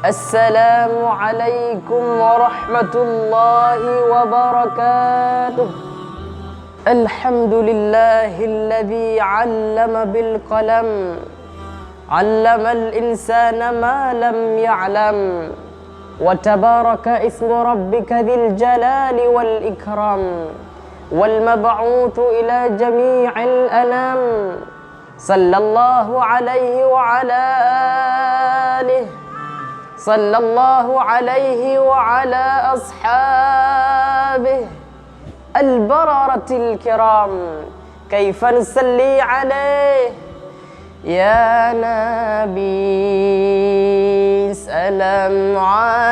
السلام عليكم ورحمة الله وبركاته. الحمد لله الذي علم بالقلم، علم الإنسان ما لم يعلم، وتبارك اسم ربك ذي الجلال والإكرام، والمبعوث إلى جميع الأنام، صلى الله عليه وعلى آله، صلى الله عليه وعلى أصحابه البررة الكرام. كيف نصلي عليه يا نبي؟ سلام عليك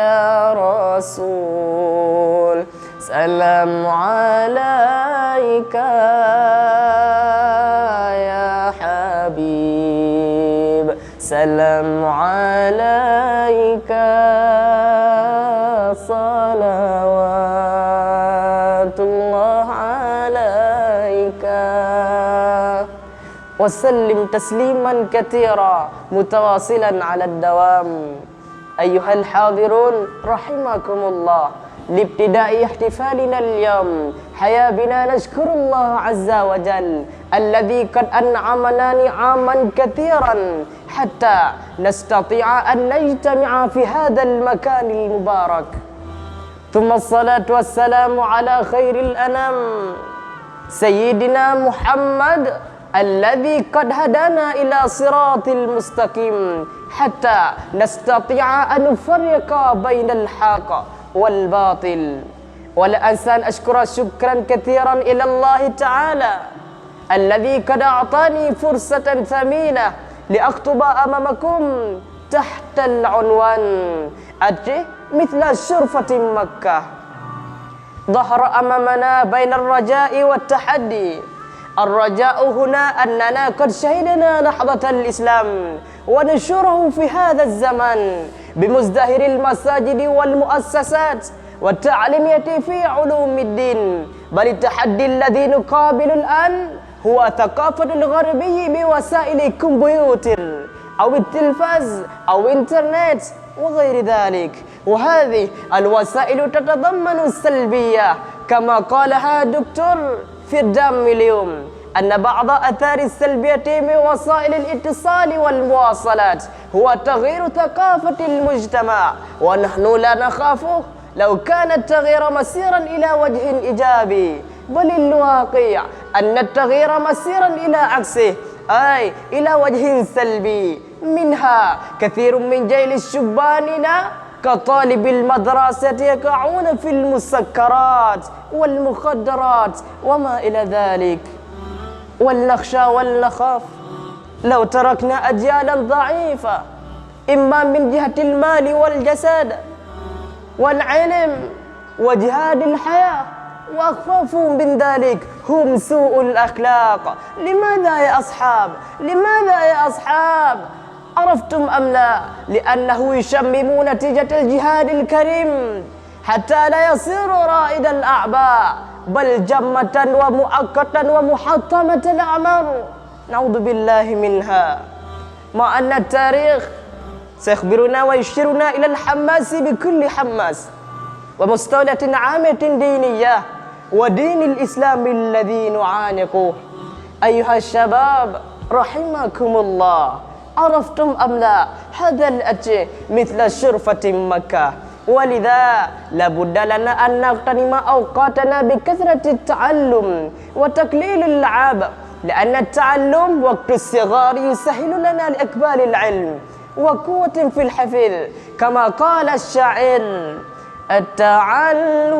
يا رسول، سلام عليك يا حبيب، سلام عليك، صلوات الله عليك، وسلم تسليما كثيرا متواصلا على الدوام. أيها الحاضرون رحمكم الله، لابتداء احتفالنا اليوم حيا بنا نشكر الله عز وجل الذي قد أنعمنا نعما كثيرا حتى نستطيع أن نجتمع في هذا المكان المبارك. ثم الصلاة والسلام على خير الأنام سيدنا محمد الذي قد هدانا إلى صراط المستقيم حتى نستطيع أن نفرق بين الحق والباطل. ولا أنسى أن أشكر شكرا كثيرا إلى الله تعالى الذي قد أعطاني فرصة ثمينة لأخطب أمامكم تحت العنوان أجه مثل شرفة مكة. ظهر أمامنا بين الرجاء والتحدي. الرجاء هنا أننا قد شهدنا لحظة الإسلام ونشره في هذا الزمان بمزدهر المساجد والمؤسسات والتعليمية في علوم الدين. بل التحدي الذي نقابل الآن هو ثقافة الغربي بوسائل كمبيوتر أو التلفاز أو إنترنت وغير ذلك، وهذه الوسائل تتضمن السلبية كما قالها دكتور فردام اليوم أن بعض أثار السلبية من وسائل الاتصال والمواصلات هو تغيير ثقافة المجتمع، ونحن لا نخافه لو كان التغيير مسيرا إلى وجه إيجابي، بل الواقع أن التغيير مسيرا إلى عكسه أي إلى وجه سلبي. منها كثير من جيل الشباننا كطالب المدرسة يقعون في المسكرات والمخدرات وما إلى ذلك. ولنخشى ولنخاف لو تركنا أجيالا ضعيفة إما من جهة المال والجسد والعلم وجهاد الحياة، وأخففوا من ذلك هم سوء الأخلاق. لماذا يا أصحاب؟ لماذا يا أصحاب؟ عرفتم أم لا؟ لأنه يشمم نتيجة الجهاد الكريم حتى لا يصير رائد الأعباء بل جمة ومؤقتا ومحطمة الأعمار، نعوذ بالله منها. مع أن التاريخ سيخبرنا ويشيرنا إلى الحماس بكل حماس ومستولة عامة دينية ودين الإسلام الذي نعانقه. أيها الشباب رحمكم الله، عرفتم أم لا؟ هذا الأجر مثل شرفة مكة، ولذا لابد لنا أن نغتنم أوقاتنا بكثرة التعلم وتقليل اللعب، لأن التعلم وقت الصغار يسهل لنا لإقبال العلم وقوة في الحفظ. كما قال الشاعر: التعلم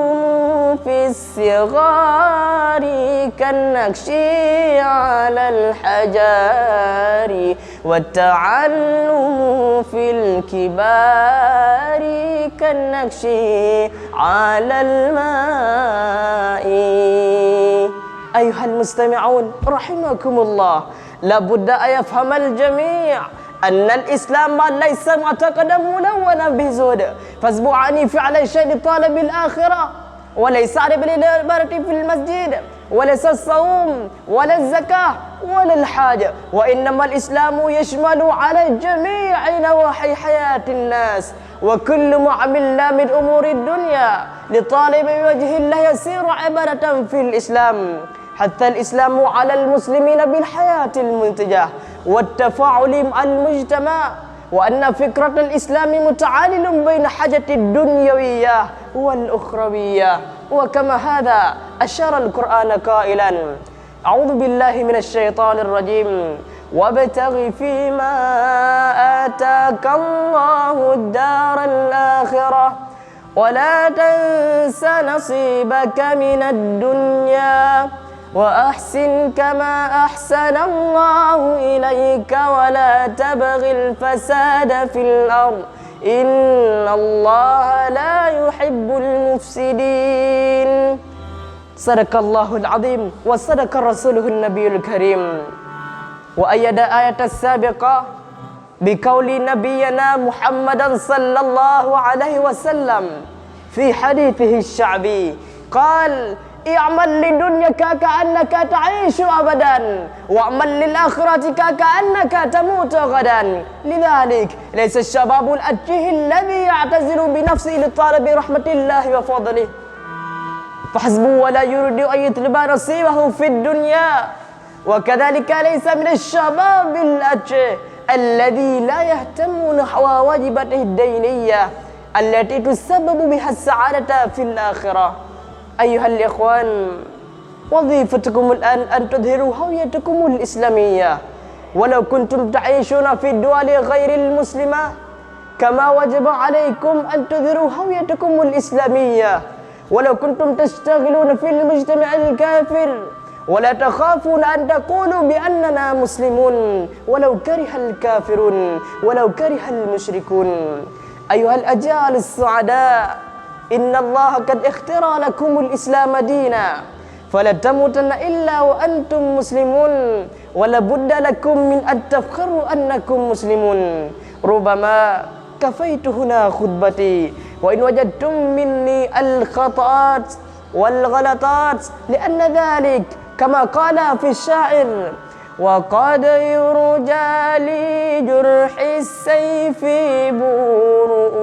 في الصغار كالنقش على الحجار، والتعلم في الكبار كالنقش على الماء. أيها المستمعون رحمكم الله، لابد أن يفهم الجميع أن الإسلام ليس معتقدا ملونا بزهد فاسبوعاني فعل شيء لطالب الآخرة، وليس عن العبادة في المسجد وليس الصوم ولا الزكاة ولا الحاج، وإنما الإسلام يشمل على جميع نواحي حياة الناس، وكل ما عملنا من أمور الدنيا لطالب وجه الله يسير عبادة في الإسلام. حتى الإسلام على المسلمين بالحياة المنتجة والتفاعل مع المجتمع، وأن فكرة الإسلام متعادل بين حاجة الدنيوية والأخروية. وكما هذا أشار القرآن قائلا: أعوذ بالله من الشيطان الرجيم: وابتغ فيما آتاك الله الدار الآخرة ولا تنس نصيبك من الدنيا وأحسن كما أحسن الله إليك ولا تبغ الفساد في الأرض إن الله لا يحب المفسدين. صدق الله العظيم وصدق رسوله النبي الكريم. وأيد آية السابقة بقول نبينا محمد صلى الله عليه وسلم في حديثه الشعبي قال: اعمل لدنياك كأنك تعيش أبدا واعمل للآخرة كأنك تموت غدا. لذلك ليس الشباب الأتيه الذي يعتزل بنفسه لطالب رحمة الله وفضله فحسبه ولا يريد أن يطلب نصيبه في الدنيا، وكذلك ليس من الشباب الأتيه الذي لا يهتم نحو واجباته الدينية التي تسبب بها السعادة في الآخرة. أيها الإخوان، وظيفتكم الآن أن تظهروا هويتكم الإسلامية ولو كنتم تعيشون في الدول غير المسلمة، كما وجب عليكم أن تظهروا هويتكم الإسلامية ولو كنتم تشتغلون في المجتمع الكافر، ولا تخافون أن تقولوا بأننا مسلمون ولو كره الكافرون ولو كره المشركون. أيها الأجيال السعداء، إن الله قد اختار لكم الإسلام دينا، فلا تموتن إلا وأنتم مسلمون، ولا بد لكم من أن تفخروا أنكم مسلمون. ربما كفيت هنا خطبتي، وإن وجدتم مني الخطأات والغلطات لأن ذلك كما قال في الشاعر: وقد يرجى لجرح السيف برؤ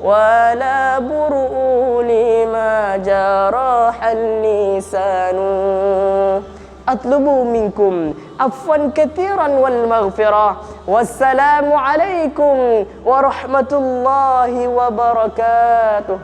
ولا برؤ لما جرح اللسان. أطلب منكم عفوا كثيرا والمغفرة، والسلام عليكم ورحمة الله وبركاته.